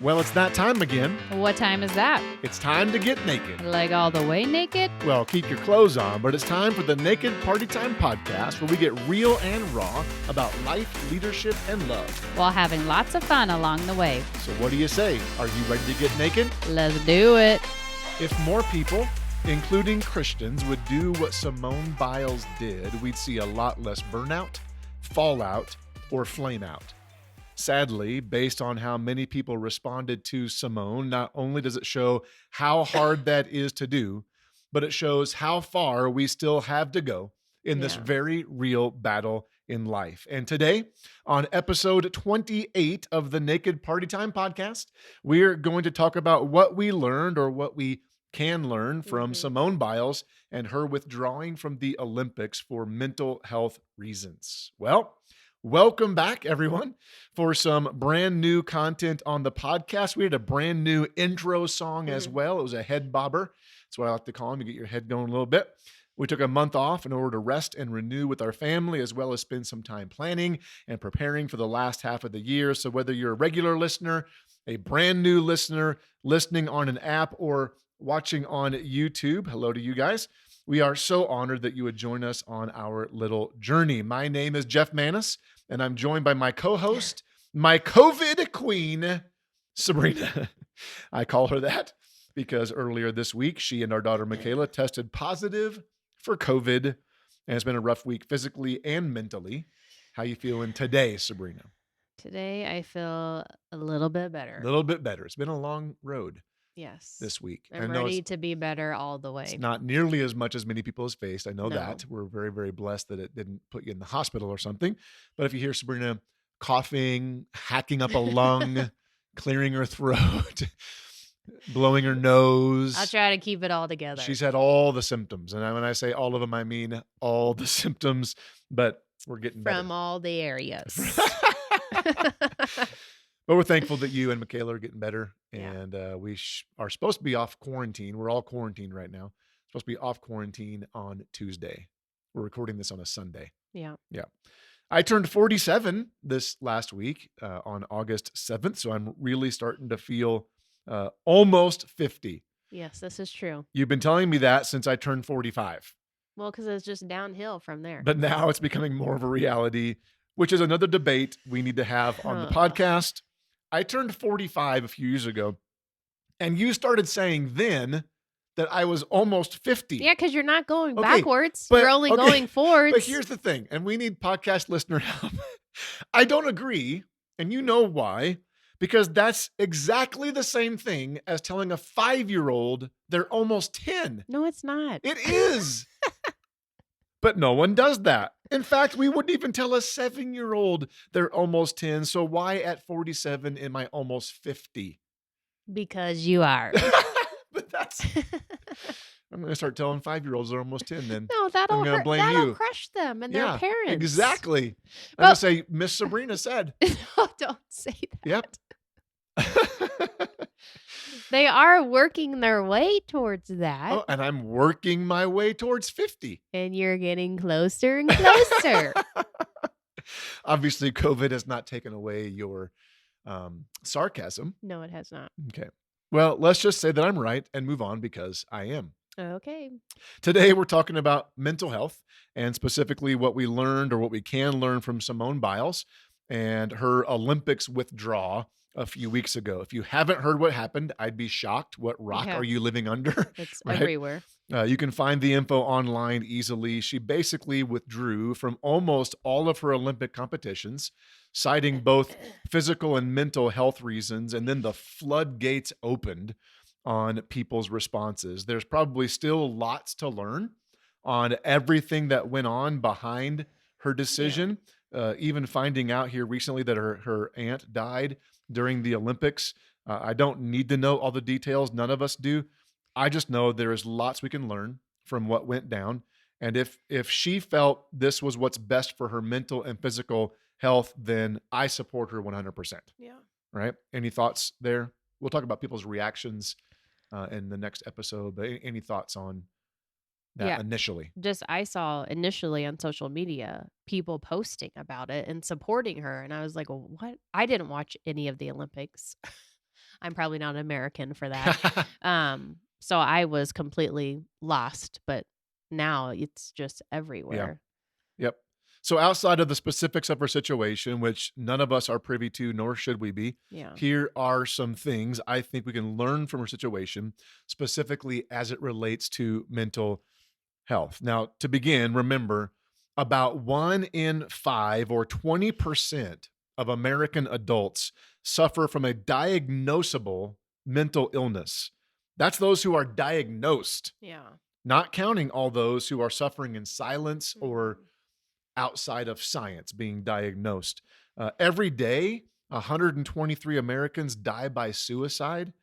Well, it's that time again. What time is that? It's time to get naked. Like all the way naked? Well, keep your clothes on, but it's time for the Naked Party Time podcast where we get real and raw about life, leadership, and love. While having lots of fun along the way. So what do you say? Are you ready to get naked? Let's do it. If more people, including Christians, would do what Simone Biles did, we'd see a lot less burnout, fallout, or flame out. Sadly, based on how many people responded to Simone, not only does it show how hard that is to do, but it shows how far we still have to go in this very real battle in life. And today, on episode 28 of the Naked Party Time podcast, we're going to talk about what we learned or what we can learn from Simone Biles and her withdrawing from the Olympics for mental health reasons. Well, welcome back, everyone, for some brand new content on the podcast. We had a brand new intro song as well. It was a head bobber. That's what I like to call them. You get your head going a little bit. We took a month off in order to rest and renew with our family, as well as spend some time planning and preparing for the last half of the year. So whether you're a regular listener, a brand new listener, listening on an app, or watching on YouTube, hello to you guys. We are so honored that you would join us on our little journey. My name is Jeff Manis, and I'm joined by my co-host, my COVID queen, Sabrina. I call her that because earlier this week, she and our daughter, Michaela, tested positive for COVID, and it's been a rough week physically and mentally. How you feeling today, Sabrina? Today, I feel a little bit better. A little bit better. It's been a long road. Yes. This week. I'm ready to be better all the way. It's not nearly as much as many people have faced. I know that. We're very, very blessed that it didn't put you in the hospital or something. But if you hear Sabrina coughing, hacking up a lung, clearing her throat, blowing her nose. I'll try to keep it all together. She's had all the symptoms. And when I say all of them, I mean all the symptoms, but we're getting better. From all the areas. But we're thankful that you and Michaela are getting better, and Yeah. we are supposed to be off quarantine. We're all quarantined right now. Supposed to be off quarantine on Tuesday. We're recording this on a Sunday. Yeah. Yeah. I turned 47 this last week on August 7th, so I'm really starting to feel almost 50. Yes, this is true. You've been telling me that since I turned 45. Well, because it's just downhill from there. But now it's becoming more of a reality, which is another debate we need to have on the podcast. I turned 45 a few years ago, and you started saying then that I was almost 50. Yeah, because you're not going Okay, backwards. but- You're only okay, going forwards. But here's the thing, and we need podcast listener help. I don't agree, and you know why, because that's exactly the same thing as telling a 5-year-old they're almost 10. No, it's not. It is. But no one does that. In fact, we wouldn't even tell a 7-year-old they're almost 10. So why at 47 am I almost 50? Because you are. But that's... I'm going to start telling 5-year-olds they're almost 10 then. No, that'll gonna hurt. blame That'll you. crush them and their parents. Exactly. I'm Well- going to say, Miss Sabrina said. No, don't say that. Yep. They are working their way towards that. Oh, and I'm working my way towards 50. And you're getting closer and closer. Obviously, COVID has not taken away your sarcasm. No, it has not. Okay. Well, let's just say that I'm right and move on because I am. Okay. Today, we're talking about mental health and specifically what we learned or what we can learn from Simone Biles and her Olympics withdrawal a few weeks ago. If you haven't heard what happened, I'd be shocked. What rock Yeah. are you living under? It's Right? everywhere. You can find the info online easily. She basically withdrew from almost all of her Olympic competitions, citing both physical and mental health reasons, and then the floodgates opened on people's responses. There's probably still lots to learn on everything that went on behind her decision. Even finding out here recently that her aunt died during the Olympics. I don't need to know all the details. None of us do. I just know there is lots we can learn from what went down. And if she felt this was what's best for her mental and physical health, then I support her 100%. Yeah. Right? Any thoughts there? We'll talk about people's reactions in the next episode, but any thoughts on that initially? Just I saw initially on social media people posting about it and supporting her. And I was like, well, what? I didn't watch any of the Olympics. I'm probably not American for that. So I was completely lost, but now it's just Yeah. everywhere. Yep. So outside of the specifics of her situation, which none of us are privy to, nor should we be, Yeah. here are some things I think we can learn from her situation, specifically as it relates to mental health. Now, to begin, remember about 1 in 5 or 20% of American adults suffer from a diagnosable mental illness. That's those who are diagnosed, Yeah. not counting all those who are suffering in silence or Mhm. outside of science being diagnosed. Every day, 123 Americans die by suicide.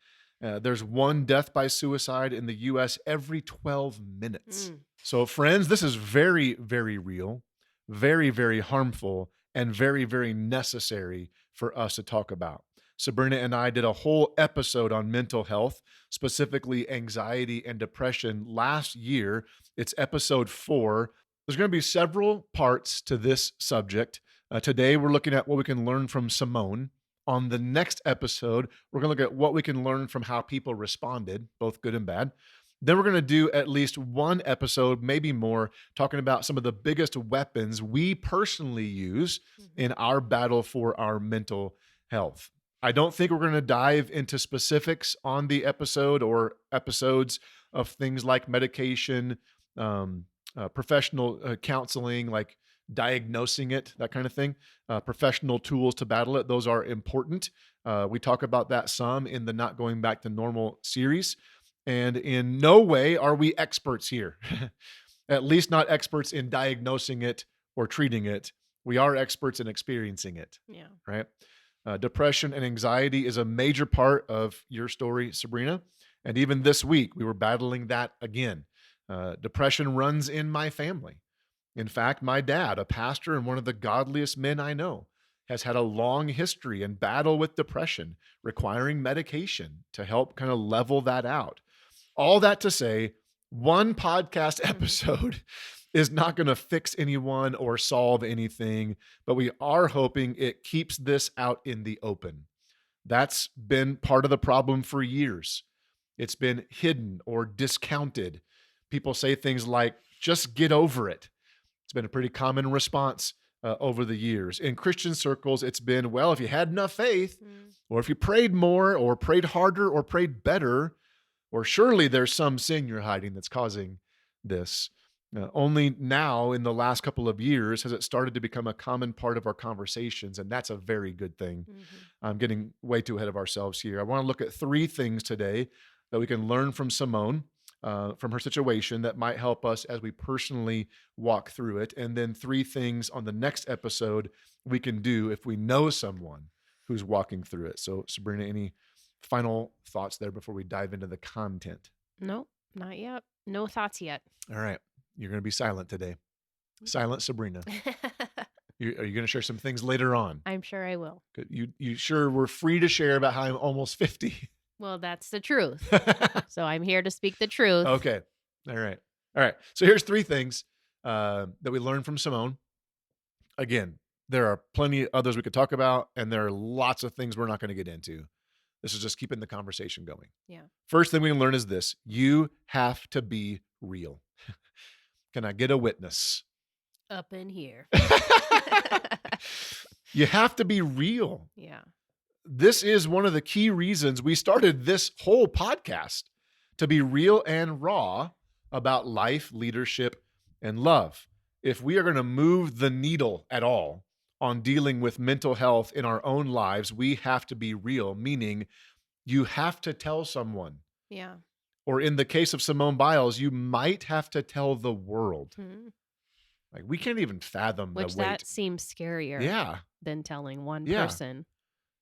There's one death by suicide in the US every 12 minutes. Mm. So, friends, this is very, very real, very, very harmful, and very, very necessary for us to talk about. Sabrina and I did a whole episode on mental health, specifically anxiety and depression last year. It's episode 4. There's going to be several parts to this subject. Today, we're looking at what we can learn from Simone. On the next episode, we're going to look at what we can learn from how people responded, both good and bad. Then we're going to do at least one episode, maybe more, talking about some of the biggest weapons we personally use in our battle for our mental health. I don't think we're going to dive into specifics on the episode or episodes of things like medication, professional counseling, like diagnosing it, that kind of thing, professional tools to battle it. Those are important. We talk about that some in the Not Going Back to Normal series. And in no way are we experts here, at least not experts in diagnosing it or treating it. We are experts in experiencing it, Yeah. right? Depression and anxiety is a major part of your story, Sabrina. And even this week, we were battling that again. Depression runs in my family. In fact, my dad, a pastor and one of the godliest men I know, has had a long history and battle with depression, requiring medication to help kind of level that out. All that to say, one podcast episode is not going to fix anyone or solve anything, but we are hoping it keeps this out in the open. That's been part of the problem for years. It's been hidden or discounted. People say things like, just get over it. It's been a pretty common response over the years. In Christian circles, it's been, well, if you had enough faith, or if you prayed more, or prayed harder, or prayed better, or surely there's some sin you're hiding that's causing this. Only now, in the last couple of years, has it started to become a common part of our conversations, and that's a very good thing. I'm getting way too ahead of ourselves here. I want to look at 3 things today that we can learn from Simone, from her situation that might help us as we personally walk through it. And then 3 things on the next episode we can do if we know someone who's walking through it. So, Sabrina, any final thoughts there before we dive into the content? Nope, not yet. No thoughts yet. All right. You're going to be silent today. Silent Sabrina. Are you going to share some things later on? I'm sure I will. Good. You sure we're free to share about how I'm almost 50? Well, that's the truth. So I'm here to speak the truth. Okay. All right. So here's 3 things that we learned from Simone. Again, there are plenty others we could talk about, and there are lots of things we're not going to get into. This is just keeping the conversation going. Yeah. First First thing we can learn is this: you have to be real. Can I get a witness? Up in here. You have to be real. Yeah. This is one of the key reasons we started this whole podcast, to be real and raw about life, leadership, and love. If we are going to move the needle at all on dealing with mental health in our own lives, we have to be real, meaning you have to tell someone. Yeah. Or in the case of Simone Biles, you might have to tell the world. Like, we can't even fathom Which the weight. that seems scarier Yeah. than telling one Yeah. person.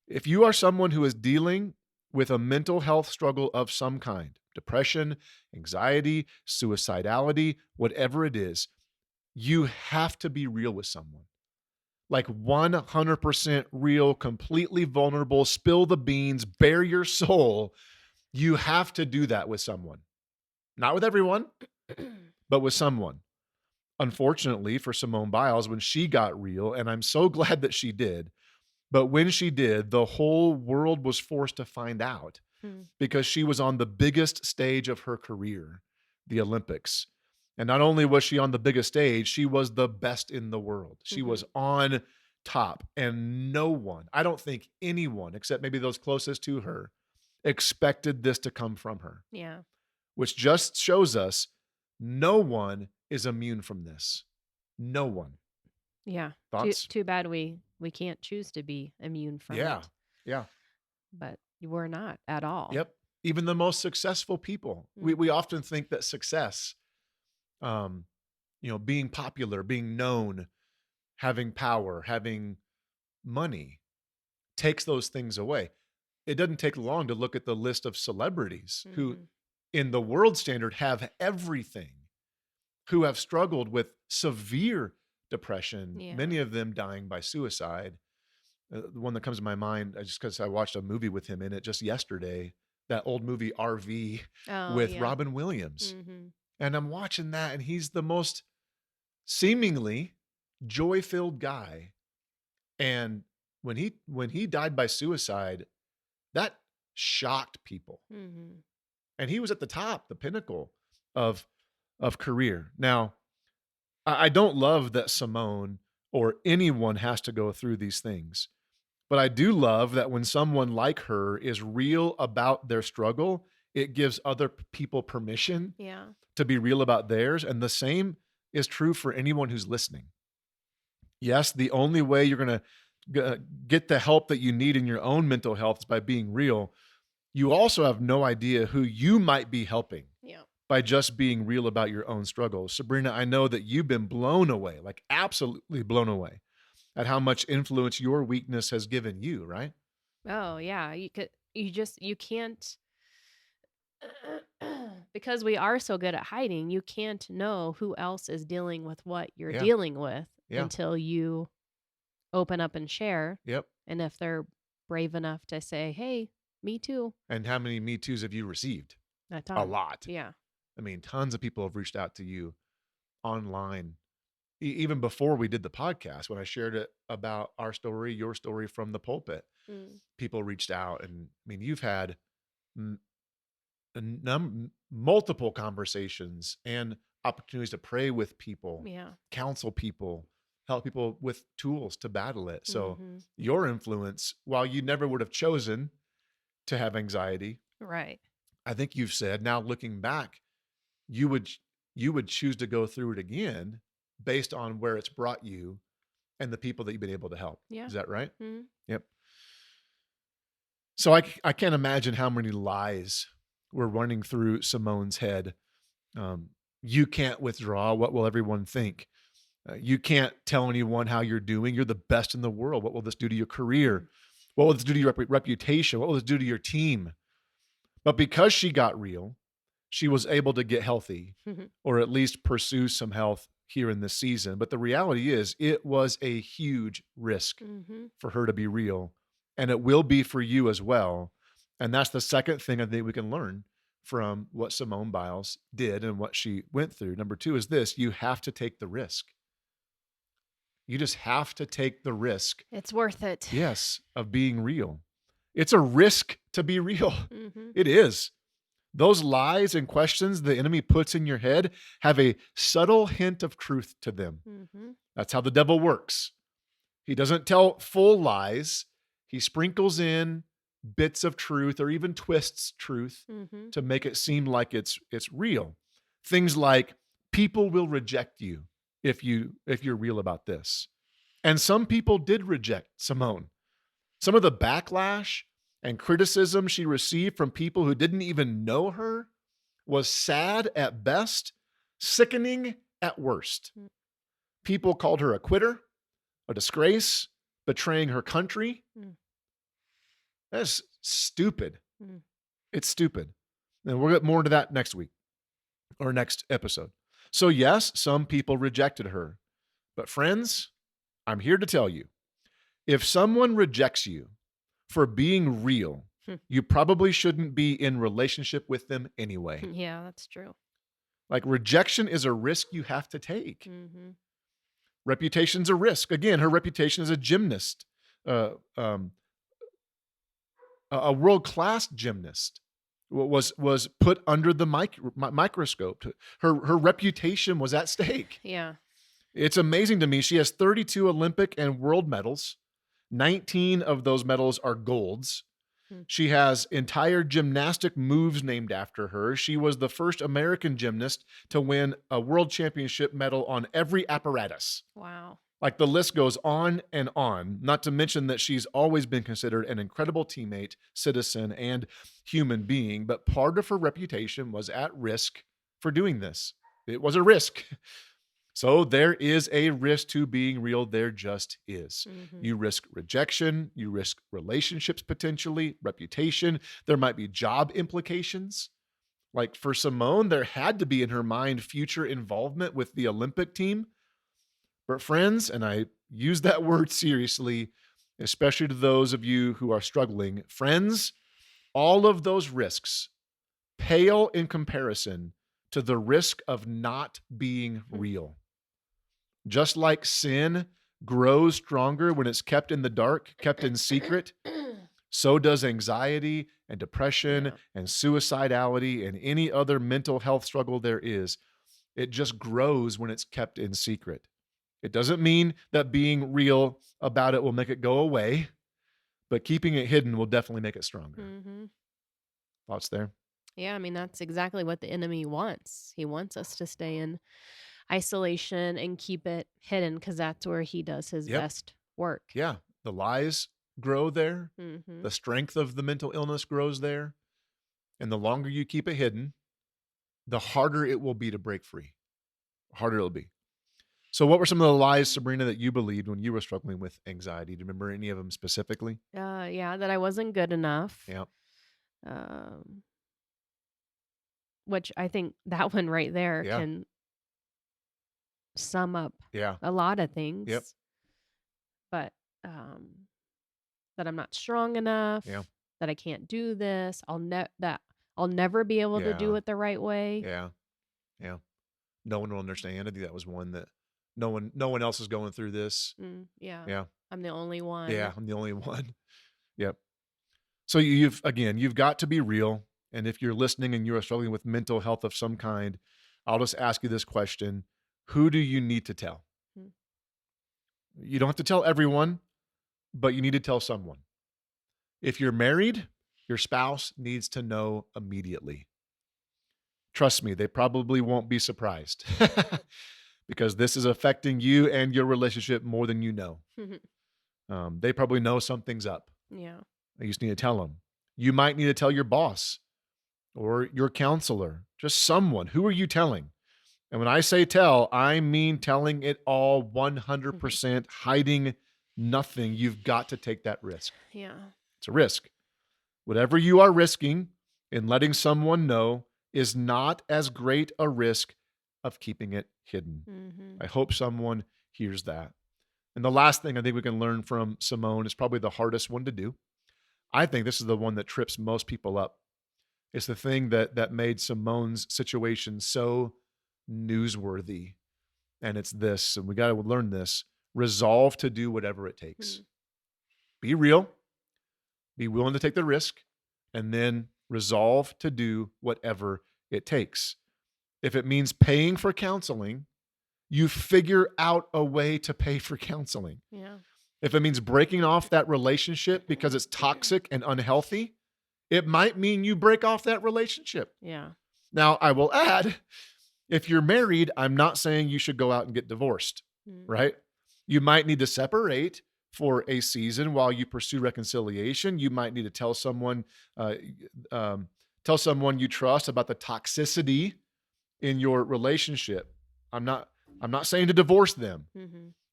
If you are someone who is dealing with a mental health struggle of some kind, depression, anxiety, suicidality, whatever it is, you have to be real with someone. Like 100% real, completely vulnerable, spill the beans, bare your soul. You have to do that with someone. Not with everyone, but with someone. Unfortunately for Simone Biles, when she got real, and I'm so glad that she did, But when she did, the whole world was forced to find out Hmm. because she was on the biggest stage of her career, the Olympics. And not only was she on the biggest stage, she was the best in the world. She Mhm. was on top. And no one, I don't think anyone, except maybe those closest to her, expected this to come from her, Yeah. which just shows us no one is immune from this. No one. Yeah. Thoughts? Too bad we can't choose to be immune from Yeah. it, Yeah. but we're not at all. Yep. Even the most successful people. We Mhm. often think that success, um, being popular, being known, having power, having money takes those things away. It doesn't take long to look at the list of celebrities who, Mhm. in the world standard, have everything, who have struggled with severe depression, Yeah. many of them dying by suicide. The one that comes to my mind, just because I watched a movie with him in it just yesterday, that old movie RV Oh, with yeah. Robin Williams. Mhm. And I'm watching that, and he's the most seemingly joy-filled guy. And when he died by suicide, that shocked people. Mhm. And he was at the top, the pinnacle of career. Now, I don't love that Simone or anyone has to go through these things. But I do love that when someone like her is real about their struggle, it gives other people permission Yeah. to be real about theirs. And the same is true for anyone who's listening. Yes, the only way you're going to get the help that you need in your own mental health is by being real. You also have no idea who you might be helping Yeah. by just being real about your own struggles. Sabrina, I know that you've been blown away, like absolutely blown away at how much influence your weakness has given you, right? Oh, yeah. You can't because we are so good at hiding, you can't know who else is dealing with what you're Yeah. dealing with Yeah. until you open up and share. Yep. And if they're brave enough to say, "Hey, me too." And how many Me Too's have you received? A A ton. lot. Yeah. I mean, tons of people have reached out to you online. Even before we did the podcast, when I shared it about our story, your story from the pulpit, Mm. people reached out. And I mean, you've had multiple conversations and opportunities to pray with people, Yeah. counsel people, help people with tools to battle it. So Mhm. your influence, while you never would have chosen to have anxiety, Right. I think you've said now looking back, you would you would choose to go through it again based on where it's brought you and the people that you've been able to help. Yeah. Is that right? Mhm. Yep. So I can't imagine how many lies were running through Simone's head. Um, you can't withdraw. What will everyone think? You can't tell anyone how you're doing. You're the best in the world. What will this do to your career? What will this do to your reputation? What will this do to your team? But because she got real, she was able to get healthy Mhm. or at least pursue some health here in this season. But the reality is, it was a huge risk Mhm. for her to be real, and it will be for you as well. And that's the second thing I think we can learn from what Simone Biles did and what she went through. Number two is this: you have to take the risk. You just have to take the risk, It's worth it. yes, of being real. It's a risk to be real. Mhm. It is. Those lies and questions the enemy puts in your head have a subtle hint of truth to them. Mhm. That's how the devil works. He doesn't tell full lies. He sprinkles in bits of truth or even twists truth Mhm. to make it seem like it's real. Things like people will reject you if you're real about this. And some people did reject Simone. Some of the backlash and criticism she received from people who didn't even know her was sad at best, sickening at worst. Mm. People called her a quitter, a disgrace, betraying her country. Mm. That's stupid. Mm. It's stupid. And we'll get more into that next week or next episode. So, yes, some people rejected her. But, friends, I'm here to tell you, if someone rejects you for being real, Hmm. you probably shouldn't be in relationship with them anyway. Yeah, that's true. Like, rejection is a risk you have to take. Mhm. Reputation's a risk. Again, her reputation as a gymnast, uh, um, a world-class gymnast was put under the microscope. Her reputation was at stake. Yeah. It's amazing to me. She has 32 Olympic and world medals. 19 of those medals are golds. Hmm. She has entire gymnastic moves named after her. She was the first American gymnast to win a world championship medal on every apparatus. Wow. Like, the list goes on, not to mention that she's always been considered an incredible teammate, citizen, and human being. But part of her reputation was at risk for doing this. It was a risk. So there is a risk to being real. There just is. Mm-hmm. You risk rejection. You risk relationships, potentially, reputation. There might be job implications. Like, for Simone, there had to be in her mind future involvement with the Olympic team. But friends, and I use that word seriously, especially to those of you who are struggling, friends, all of those risks pale in comparison to the risk of not being real. Just like sin grows stronger when it's kept in the dark, kept in secret, so does anxiety and depression and suicidality and any other mental health struggle there is. It just grows when it's kept in secret. It doesn't mean that being real about it will make it go away, but keeping it hidden will definitely make it stronger. Mm-hmm. Thoughts there? Yeah, I mean, that's exactly what the enemy wants. He wants us to stay in isolation and keep it hidden because that's where he does his best work. Yeah, the lies grow there. Mm-hmm. The strength of the mental illness grows there. And the longer you keep it hidden, the harder it will be to break free. The harder it'll be. So what were some of the lies, Sabrina, that you believed when you were struggling with anxiety? Do you remember any of them specifically? Yeah, that I wasn't good enough. Yeah. Which I think that one right there can sum up a lot of things. Yep. But that I'm not strong enough. Yeah. That I can't do this. That I'll never be able to do it the right way. Yeah. Yeah. No one will understand. I think that was one that no one else is going through this. Yeah. Yeah. I'm the only one. Yeah, I'm the only one. Yep. So you've got to be real. And if you're listening and you are struggling with mental health of some kind, I'll just ask you this question. Who do you need to tell? You don't have to tell everyone, but you need to tell someone. If you're married, your spouse needs to know immediately. Trust me, they probably won't be surprised because this is affecting you and your relationship more than you know. They probably know something's up. Yeah. You just need to tell them. You might need to tell your boss or your counselor, just someone. Who are you telling? And when I say tell, I mean telling it all 100%, hiding nothing. You've got to take that risk. Yeah. It's a risk. Whatever you are risking in letting someone know is not as great a risk of keeping it hidden. I hope someone hears that. And the last thing I think we can learn from Simone is probably the hardest one to do. I think this is the one that trips most people up. It's the thing that made Simone's situation so newsworthy. And it's this, and we got to learn this: resolve to do whatever it takes. Be real, be willing to take the risk, and then resolve to do whatever it takes. If it means paying for counseling, you figure out a way to pay for counseling. Yeah. If it means breaking off that relationship because it's toxic and unhealthy, it might mean you break off that relationship. Yeah. Now, I will add, if you're married, I'm not saying you should go out and get divorced, right? You might need to separate for a season while you pursue reconciliation. You might need to tell someone you trust about the toxicity in your relationship. I'm not saying to divorce them.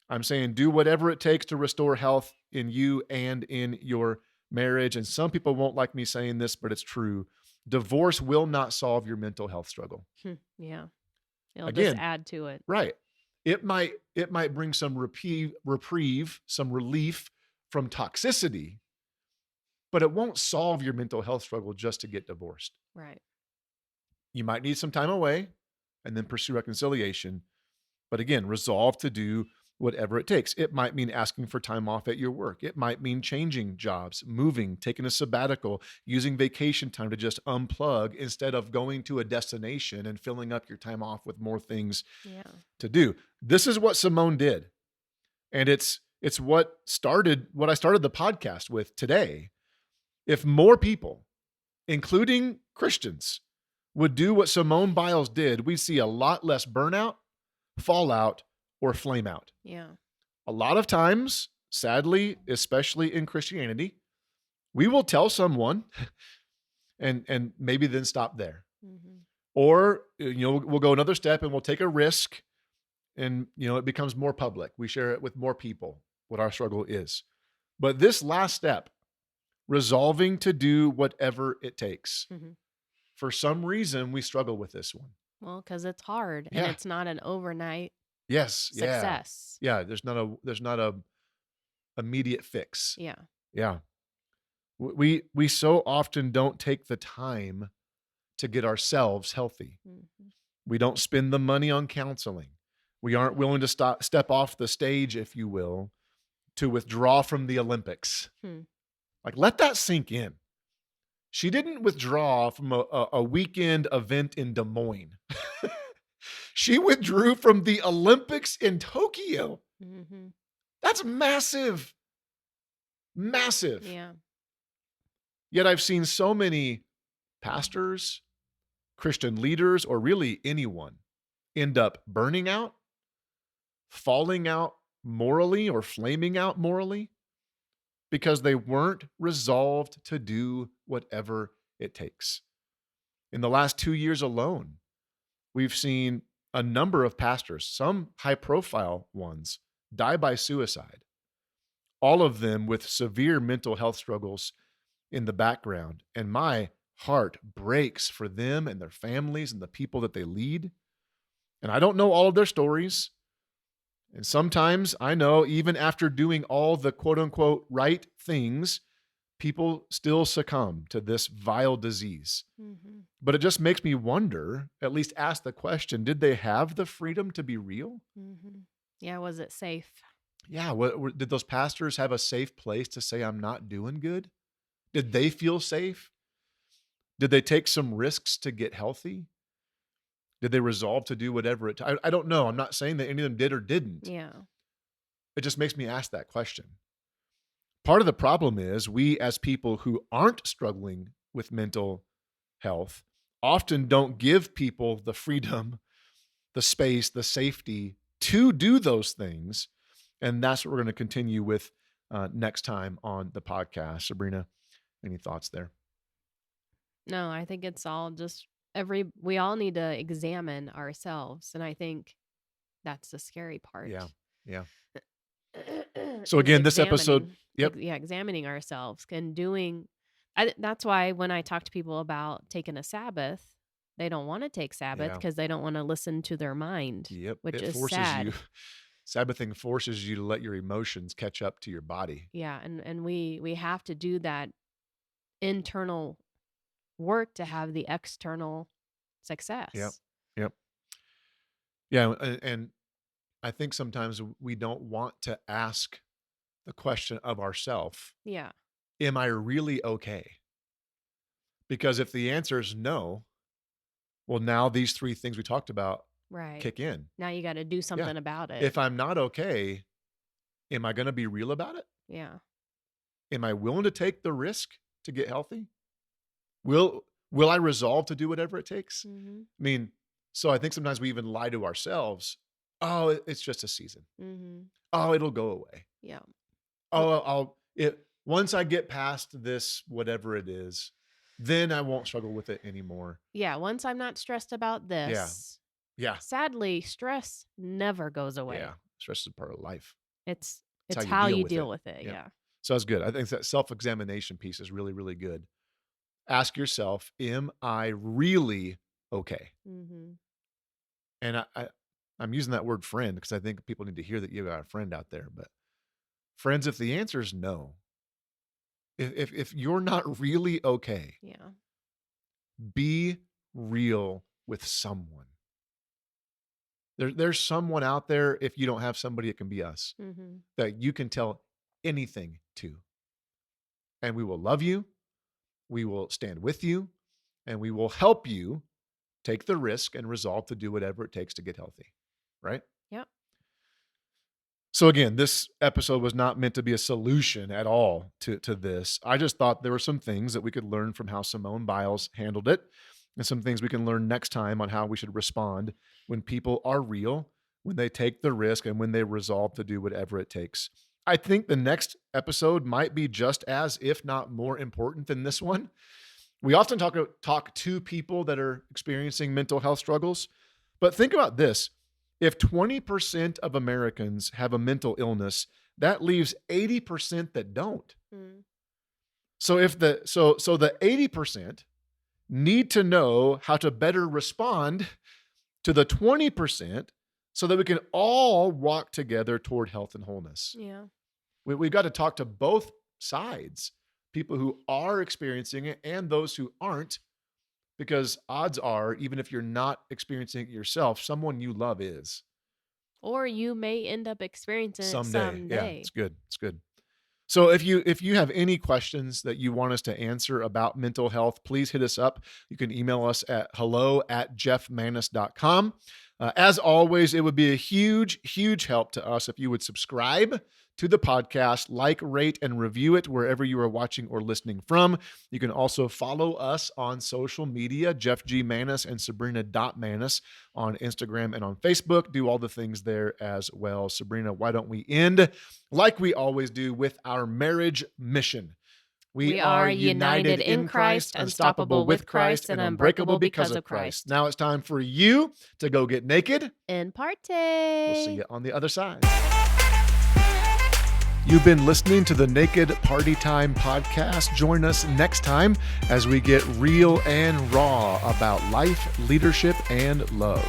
I'm saying do whatever it takes to restore health in you and in your marriage. And some people won't like me saying this, but it's true. Divorce will not solve your mental health struggle. Yeah. It'll Again, just add to it. Right. It might bring some reprieve, some relief from toxicity, but it won't solve your mental health struggle just to get divorced. Right. You might need some time away and then pursue reconciliation. But again, resolve to do whatever it takes. It might mean asking for time off at your work. It might mean changing jobs, moving, taking a sabbatical, using vacation time to just unplug instead of going to a destination and filling up your time off with more things Yeah. to do. This is what Simone did. And it's what I started the podcast with today. If more people, including Christians, would do what Simone Biles did, we'd see a lot less burnout, fallout, or flame out. Yeah. A lot of times, sadly, especially in Christianity, we will tell someone and maybe then stop there. Mm-hmm. Or, we'll go another step and we'll take a risk and, it becomes more public. We share it with more people, what our struggle is. But this last step, resolving to do whatever it takes, for some reason, we struggle with this one. Well, because it's hard and it's not an overnight success. Yeah. There's not a immediate fix. Yeah. We so often don't take the time to get ourselves healthy. We don't spend the money on counseling. We aren't willing to step off the stage, if you will, to withdraw from the Olympics. Like, let that sink in. She didn't withdraw from a weekend event in Des Moines. She withdrew from the Olympics in Tokyo. That's massive. Massive. Yeah. Yet I've seen so many pastors, Christian leaders, or really anyone end up burning out, falling out morally, or flaming out morally because they weren't resolved to do whatever it takes. In the last 2 years alone, we've seen a number of pastors, some high-profile ones, die by suicide, all of them with severe mental health struggles in the background. And my heart breaks for them and their families and the people that they lead. And I don't know all of their stories. And sometimes I know, even after doing all the quote-unquote right things, people still succumb to this vile disease. But it just makes me wonder, at least ask the question, did they have the freedom to be real? Yeah, was it safe? Yeah, did those pastors have a safe place to say, I'm not doing good? Did they feel safe? Did they take some risks to get healthy? Did they resolve to do whatever I don't know. I'm not saying that any of them did or didn't. Yeah. It just makes me ask that question. Part of the problem is we, as people who aren't struggling with mental health, often don't give people the freedom, the space, the safety to do those things. And that's what we're going to continue with next time on the podcast. Sabrina, any thoughts there? No, I think it's all just we all need to examine ourselves. And I think that's the scary part. Yeah. So again, this episode, examining ourselves and that's why when I talk to people about taking a Sabbath, they don't want to take Sabbath because they don't want to listen to their mind, which is sad. Sabbathing forces you to let your emotions catch up to your body. Yeah, and we have to do that internal work to have the external success. Yep. Yeah, and I think sometimes we don't want to ask the question of ourselves. Yeah. Am I really okay? Because if the answer is no, well, now these 3 things we talked about kick in. Now you got to do something about it. If I'm not okay, am I going to be real about it? Yeah. Am I willing to take the risk to get healthy? Will I resolve to do whatever it takes? I mean, so I think sometimes we even lie to ourselves. Oh, it's just a season. Oh, it'll go away. Yeah. Oh, once I get past this, whatever it is, then I won't struggle with it anymore. Yeah. Once I'm not stressed about this. Yeah. Sadly, stress never goes away. Yeah. Stress is part of life. It's how you deal with it. Yeah. So that's good. I think that self-examination piece is really, really good. Ask yourself, am I really okay? And I'm using that word friend because I think people need to hear that you got a friend out there. But friends, if the answer is no, if you're not really okay, be real with someone. There's someone out there, if you don't have somebody, it can be us, that you can tell anything to. And we will love you, we will stand with you, and we will help you take the risk and resolve to do whatever it takes to get healthy, right? Yep. So again, this episode was not meant to be a solution at all to this. I just thought there were some things that we could learn from how Simone Biles handled it, and some things we can learn next time on how we should respond when people are real, when they take the risk, and when they resolve to do whatever it takes. I think the next episode might be just as, if not more important than this one. We often talk to people that are experiencing mental health struggles, but think about this. If 20% of Americans have a mental illness, that leaves 80% that don't. So if the 80% need to know how to better respond to the 20% so that we can all walk together toward health and wholeness. Yeah. We've got to talk to both sides, people who are experiencing it and those who aren't, because odds are, even if you're not experiencing it yourself, someone you love is. Or you may end up experiencing it someday. Yeah, it's good. It's good. So if you have any questions that you want us to answer about mental health, please hit us up. You can email us at hello@jeffmanus.com. As always, it would be a huge, huge help to us if you would subscribe to the podcast, like, rate, and review it wherever you are watching or listening from. You can also follow us on social media, Jeff G. Manus and Sabrina.Manus on Instagram and on Facebook. Do all the things there as well. Sabrina, why don't we end like we always do with our marriage mission? We are united in Christ, unstoppable with Christ, and unbreakable because of Christ. Now it's time for you to go get naked and party. We'll see you on the other side. You've been listening to the Naked Party Time podcast. Join us next time as we get real and raw about life, leadership, and love.